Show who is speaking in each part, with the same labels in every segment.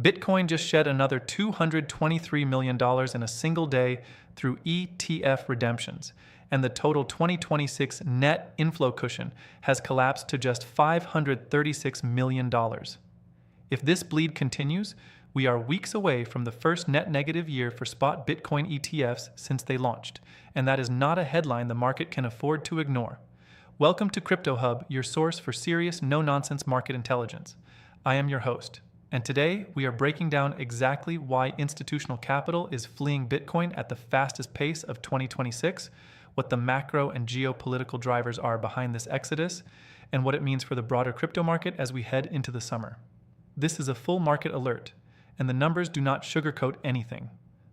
Speaker 1: Bitcoin just shed another $223 million in a single day through ETF redemptions, and the total 2026 net inflow cushion has collapsed to just $536 million. If this bleed continues, we are weeks away from the first net negative year for spot Bitcoin ETFs since they launched, and that is not a headline the market can afford to ignore. Welcome to Crypto Hub, your source for serious, no-nonsense market intelligence. I am your host, and today we are breaking down exactly why institutional capital is fleeing Bitcoin at the fastest pace of 2026, what the macro and geopolitical drivers are behind this exodus, and what it means for the broader crypto market as we head into the summer. This is a full market alert, and the numbers do not sugarcoat anything.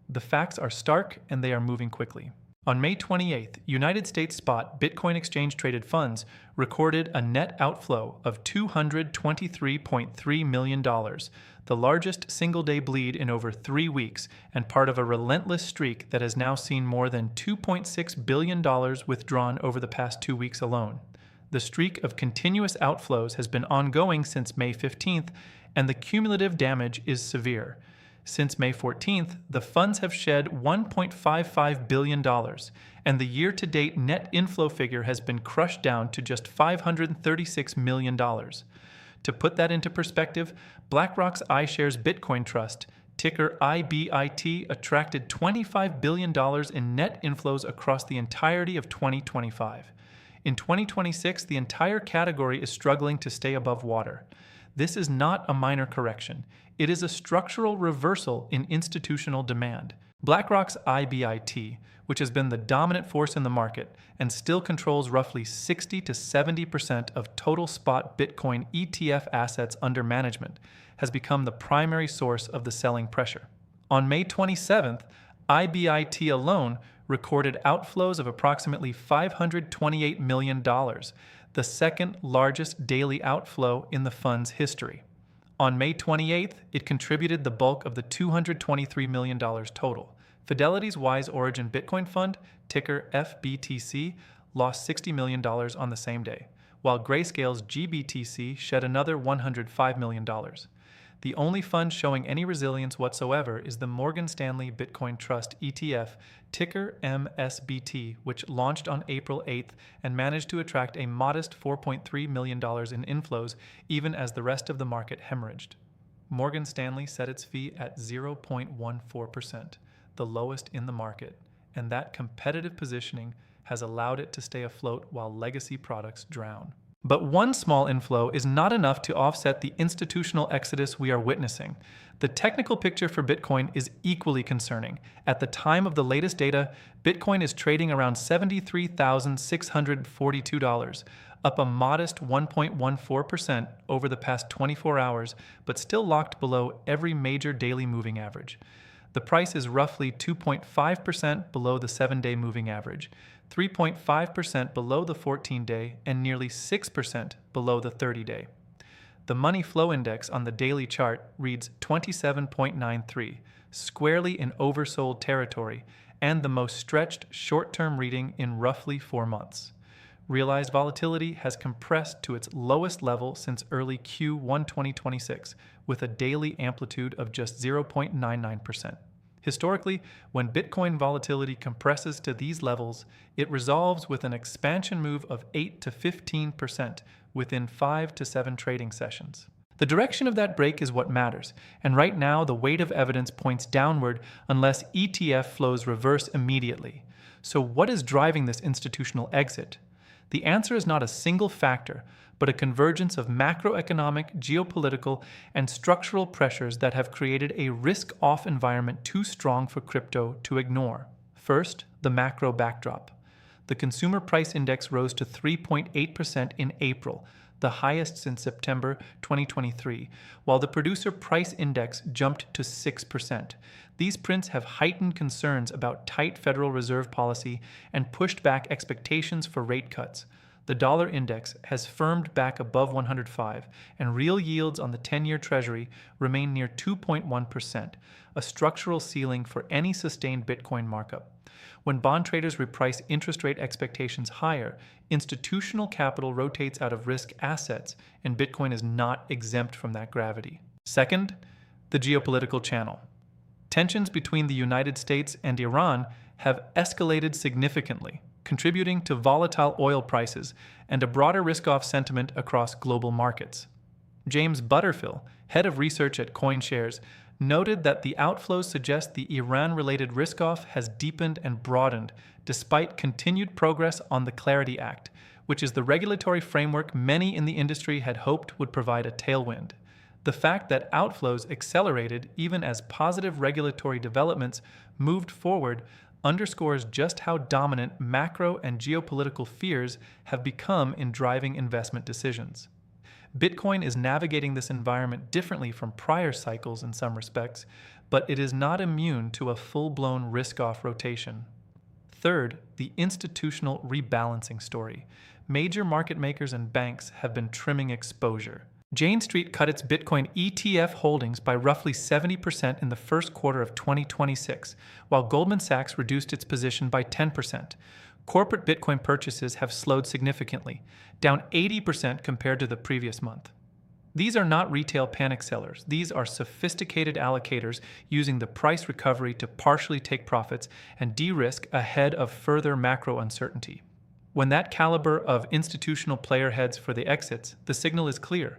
Speaker 1: The facts are stark and they are moving quickly. On May 28th, United States spot Bitcoin exchange-traded funds recorded a net outflow of $223.3 million, the largest single-day bleed in over 3 weeks and part of a relentless streak that has now seen more than $2.6 billion withdrawn over the past 2 weeks alone. The streak of continuous outflows has been ongoing since May 15th, and the cumulative damage is severe. Since May 14th, the funds have shed $1.55 billion, and the year-to-date net inflow figure has been crushed down to just $536 million. To put that into perspective, BlackRock's iShares Bitcoin Trust, ticker IBIT, attracted $25 billion in net inflows across the entirety of 2025. In 2026, the entire category is struggling to stay above water. This is not a minor correction. It is a structural reversal in institutional demand. BlackRock's IBIT, which has been the dominant force in the market and still controls roughly 60 to 70% of total spot Bitcoin ETF assets under management, has become the primary source of the selling pressure. On May 27th, IBIT alone recorded outflows of approximately $528 million, the second largest daily outflow in the fund's history. On May 28th, it contributed the bulk of the $223 million total. Fidelity's Wise Origin Bitcoin Fund, ticker FBTC, lost $60 million on the same day, while Grayscale's GBTC shed another $105 million. The only fund showing any resilience whatsoever is the Morgan Stanley Bitcoin Trust ETF, ticker MSBT, which launched on April 8th and managed to attract a modest $4.3 million in inflows even as the rest of the market hemorrhaged. Morgan Stanley set its fee at 0.14%, the lowest in the market, and that competitive positioning has allowed it to stay afloat while legacy products drown. But one small inflow is not enough to offset the institutional exodus we are witnessing. The technical picture for Bitcoin is equally concerning. At the time of the latest data, Bitcoin is trading around $73,642, up a modest 1.14% over the past 24 hours, but still locked below every major daily moving average. The price is roughly 2.5% below the 7-day moving average, 3.5% below the 14-day, and nearly 6% below the 30-day. The money flow index on the daily chart reads 27.93, squarely in oversold territory, and the most stretched short-term reading in roughly 4 months. Realized volatility has compressed to its lowest level since early Q1 2026, with a daily amplitude of just 0.99%. Historically, when Bitcoin volatility compresses to these levels, it resolves with an expansion move of 8 to 15% within 5 to 7 trading sessions. The direction of that break is what matters, and right now the weight of evidence points downward unless ETF flows reverse immediately. So what is driving this institutional exit? The answer is not a single factor, but a convergence of macroeconomic, geopolitical, and structural pressures that have created a risk-off environment too strong for crypto to ignore. First, the macro backdrop. The consumer price index rose to 3.8% in April, the highest since September 2023, while the producer price index jumped to 6%. These prints have heightened concerns about tight Federal Reserve policy and pushed back expectations for rate cuts. The dollar index has firmed back above 105, and real yields on the 10-year Treasury remain near 2.1%, a structural ceiling for any sustained Bitcoin markup. When bond traders reprice interest rate expectations higher, institutional capital rotates out of risk assets, and Bitcoin is not exempt from that gravity. Second, The geopolitical channel. Tensions between the United States and Iran have escalated significantly, contributing to volatile oil prices and a broader risk-off sentiment across global markets. James Butterfill, head of research at CoinShares, noted that the outflows suggest the Iran-related risk-off has deepened and broadened despite continued progress on the Clarity Act, which is the regulatory framework many in the industry had hoped would provide a tailwind. The fact that outflows accelerated even as positive regulatory developments moved forward underscores just how dominant macro and geopolitical fears have become in driving investment decisions. Bitcoin is navigating this environment differently from prior cycles in some respects, but it is not immune to a full-blown risk-off rotation. Third, the institutional rebalancing story. Major market makers and banks have been trimming exposure. Jane Street cut its Bitcoin ETF holdings by roughly 70% in the first quarter of 2026, while Goldman Sachs reduced its position by 10%. Corporate Bitcoin purchases have slowed significantly, down 80% compared to the previous month. These are not retail panic sellers. These are sophisticated allocators using the price recovery to partially take profits and de-risk ahead of further macro uncertainty. When that caliber of institutional player heads for the exits, the signal is clear.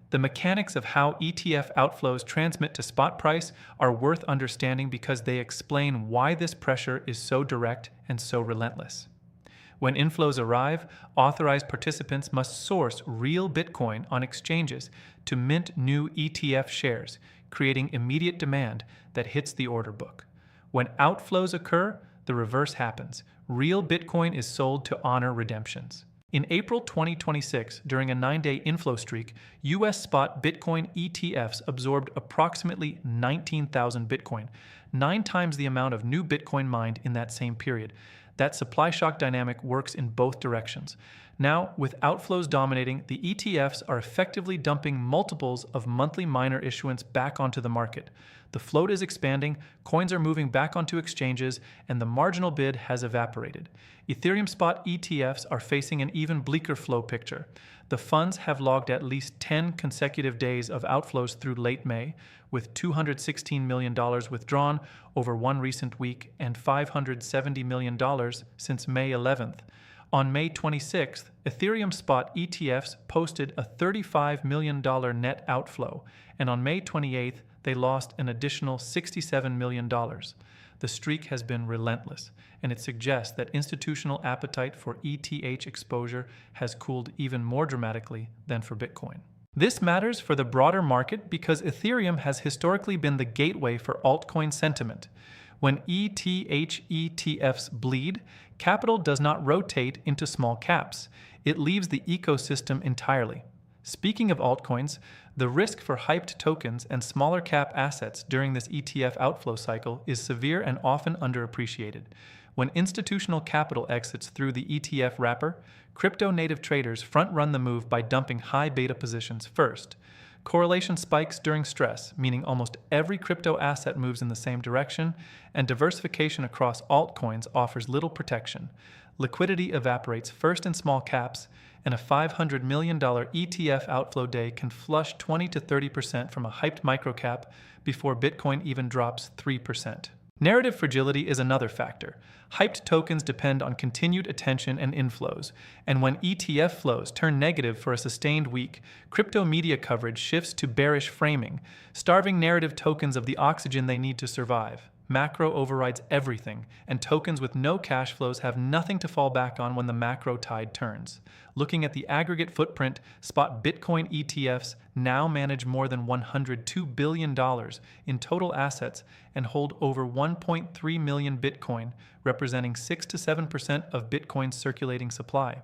Speaker 1: The mechanics of how ETF outflows transmit to spot price are worth understanding because they explain why this pressure is so direct and so relentless. When inflows arrive, authorized participants must source real Bitcoin on exchanges to mint new ETF shares, creating immediate demand that hits the order book. When outflows occur, the reverse happens. Real Bitcoin is sold to honor redemptions. In April 2026, during a 9-day inflow streak, U.S. spot Bitcoin ETFs absorbed approximately 19,000 Bitcoin, 9 times the amount of new Bitcoin mined in that same period. That supply shock dynamic works in both directions. Now, with outflows dominating, the ETFs are effectively dumping multiples of monthly miner issuance back onto the market. The float is expanding, coins are moving back onto exchanges, and the marginal bid has evaporated. Ethereum spot ETFs are facing an even bleaker flow picture. The funds have logged at least 10 consecutive days of outflows through late May, with $216 million withdrawn over one recent week and $570 million since May 11th. On May 26th, Ethereum spot ETFs posted a $35 million net outflow, and on May 28th, they lost an additional $67 million. The streak has been relentless, and it suggests that institutional appetite for ETH exposure has cooled even more dramatically than for Bitcoin. This matters for the broader market because Ethereum has historically been the gateway for altcoin sentiment. When ETH ETFs bleed, capital does not rotate into small caps. It leaves the ecosystem entirely. Speaking of altcoins, the risk for hyped tokens and smaller cap assets during this ETF outflow cycle is severe and often underappreciated. When institutional capital exits through the ETF wrapper, crypto-native traders front-run the move by dumping high beta positions first. Correlation spikes during stress, meaning almost every crypto asset moves in the same direction, and diversification across altcoins offers little protection. Liquidity evaporates first in small caps, and a $500 million ETF outflow day can flush 20 to 30% from a hyped microcap before Bitcoin even drops 3%. Narrative fragility is another factor. Hyped tokens depend on continued attention and inflows, and when ETF flows turn negative for a sustained week, crypto media coverage shifts to bearish framing, starving narrative tokens of the oxygen they need to survive. Macro overrides everything, and tokens with no cash flows have nothing to fall back on when the macro tide turns. Looking at the aggregate footprint, spot Bitcoin ETFs now manage more than $102 billion in total assets and hold over 1.3 million Bitcoin, representing 6 to 7% of Bitcoin's circulating supply.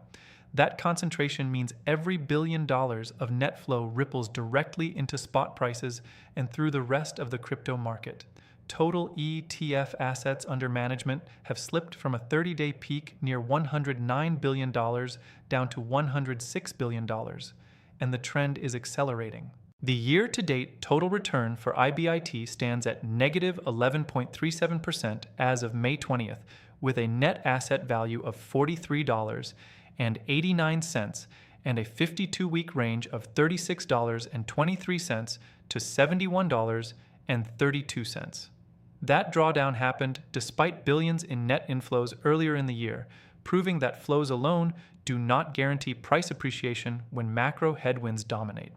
Speaker 1: That concentration means every $1 billion of net flow ripples directly into spot prices and through the rest of the crypto market. Total ETF assets under management have slipped from a 30-day peak near $109 billion down to $106 billion, and the trend is accelerating. The year-to-date total return for IBIT stands at negative 11.37% as of May 20th, with a net asset value of $43.89 and a 52-week range of $36.23 to $71.83. That drawdown happened despite billions in net inflows earlier in the year, proving that flows alone do not guarantee price appreciation when macro headwinds dominate.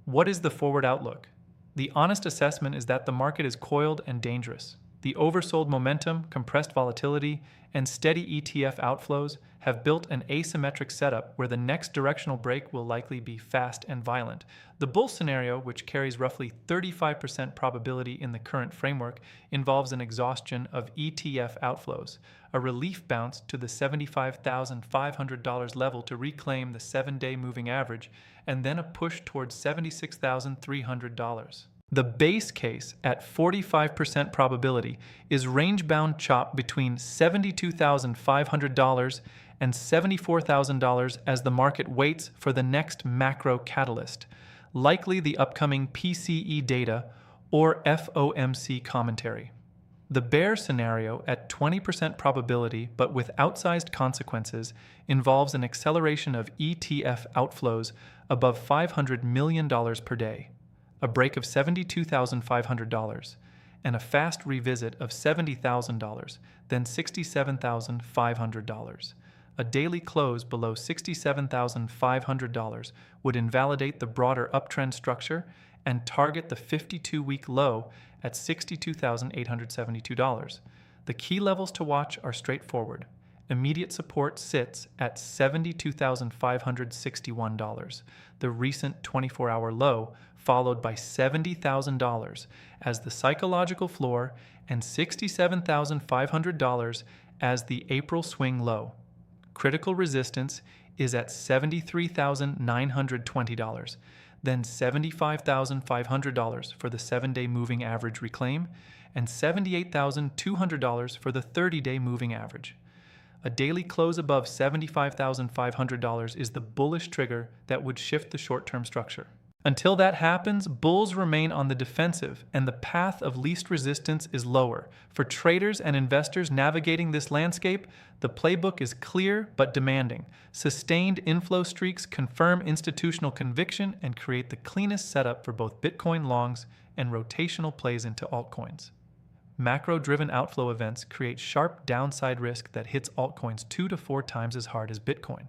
Speaker 1: What is the forward outlook? The honest assessment is that the market is coiled and dangerous. The oversold momentum, compressed volatility, and steady ETF outflows have built an asymmetric setup where the next directional break will likely be fast and violent. The bull scenario, which carries roughly 35% probability in the current framework, involves an exhaustion of ETF outflows, a relief bounce to the $75,500 level to reclaim the 7-day moving average, and then a push towards $76,300. The base case at 45% probability is range-bound chop between $72,500 and $74,000 as the market waits for the next macro catalyst, likely the upcoming PCE data or FOMC commentary. The bear scenario at 20% probability but with outsized consequences involves an acceleration of ETF outflows above $500 million per day, a break of $72,500, and a fast revisit of $70,000, then $67,500. A daily close below $67,500 would invalidate the broader uptrend structure and target the 52-week low at $62,872. The key levels to watch are straightforward. Immediate support sits at $72,561, the recent 24-hour low, followed by $70,000 as the psychological floor and $67,500 as the April swing low. Critical resistance is at $73,920, then $75,500 for the 7-day moving average reclaim, and $78,200 for the 30-day moving average. A daily close above $75,500 is the bullish trigger that would shift the short-term structure. Until that happens, bulls remain on the defensive, and the path of least resistance is lower. For traders and investors navigating this landscape, the playbook is clear but demanding. Sustained inflow streaks confirm institutional conviction and create the cleanest setup for both Bitcoin longs and rotational plays into altcoins. Macro-driven outflow events create sharp downside risk that hits altcoins 2 to 4 times as hard as Bitcoin.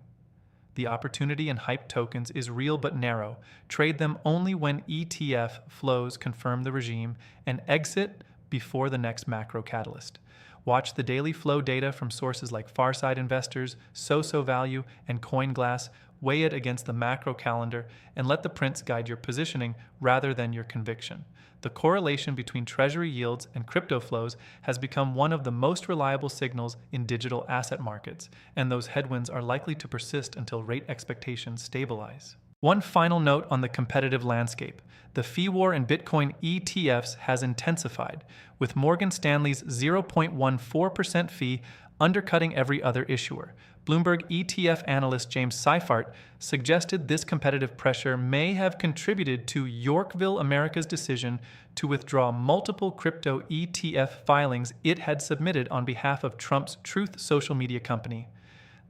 Speaker 1: The opportunity in hype tokens is real but narrow. Trade them only when ETF flows confirm the regime and exit before the next macro catalyst. Watch the daily flow data from sources like Farside Investors, Value, and CoinGlass. Weigh it against the macro calendar and let the prints guide your positioning rather than your conviction. The correlation between Treasury yields and crypto flows has become one of the most reliable signals in digital asset markets, and those headwinds are likely to persist until rate expectations stabilize. One final note on the competitive landscape. The fee war in Bitcoin ETFs has intensified, with Morgan Stanley's 0.14% fee undercutting every other issuer. Bloomberg ETF analyst James Seifert suggested this competitive pressure may have contributed to Yorkville America's decision to withdraw multiple crypto ETF filings it had submitted on behalf of Trump's Truth social media company.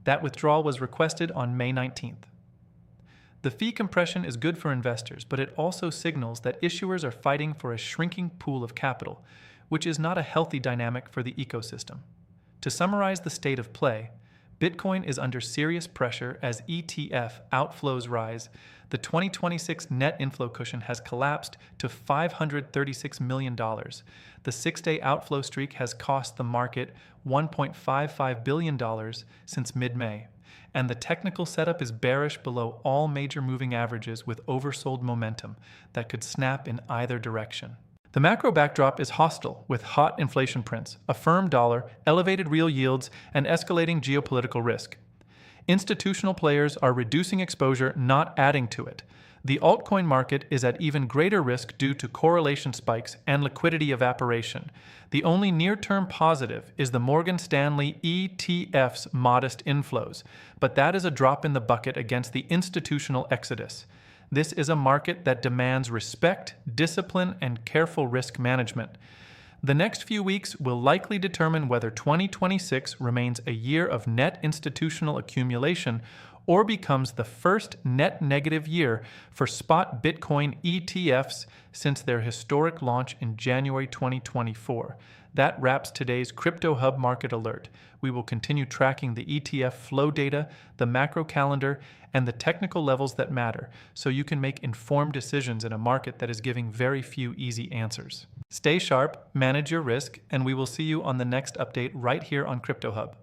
Speaker 1: That withdrawal was requested on May 19th. The fee compression is good for investors, but it also signals that issuers are fighting for a shrinking pool of capital, which is not a healthy dynamic for the ecosystem. To summarize the state of play, Bitcoin is under serious pressure as ETF outflows rise. The 2026 net inflow cushion has collapsed to $536 million. The 6-day outflow streak has cost the market $1.55 billion since mid-May. And the technical setup is bearish below all major moving averages with oversold momentum that could snap in either direction. The macro backdrop is hostile, with hot inflation prints, a firm dollar, elevated real yields, and escalating geopolitical risk. Institutional players are reducing exposure, not adding to it. The altcoin market is at even greater risk due to correlation spikes and liquidity evaporation. The only near-term positive is the Morgan Stanley ETF's modest inflows, but that is a drop in the bucket against the institutional exodus. This is a market that demands respect, discipline, and careful risk management. The next few weeks will likely determine whether 2026 remains a year of net institutional accumulation or becomes the first net negative year for spot Bitcoin ETFs since their historic launch in January 2024. That wraps today's Crypto Hub Market Alert. We will continue tracking the ETF flow data, the macro calendar, and the technical levels that matter, so you can make informed decisions in a market that is giving very few easy answers. Stay sharp, manage your risk, and we will see you on the next update right here on Crypto Hub.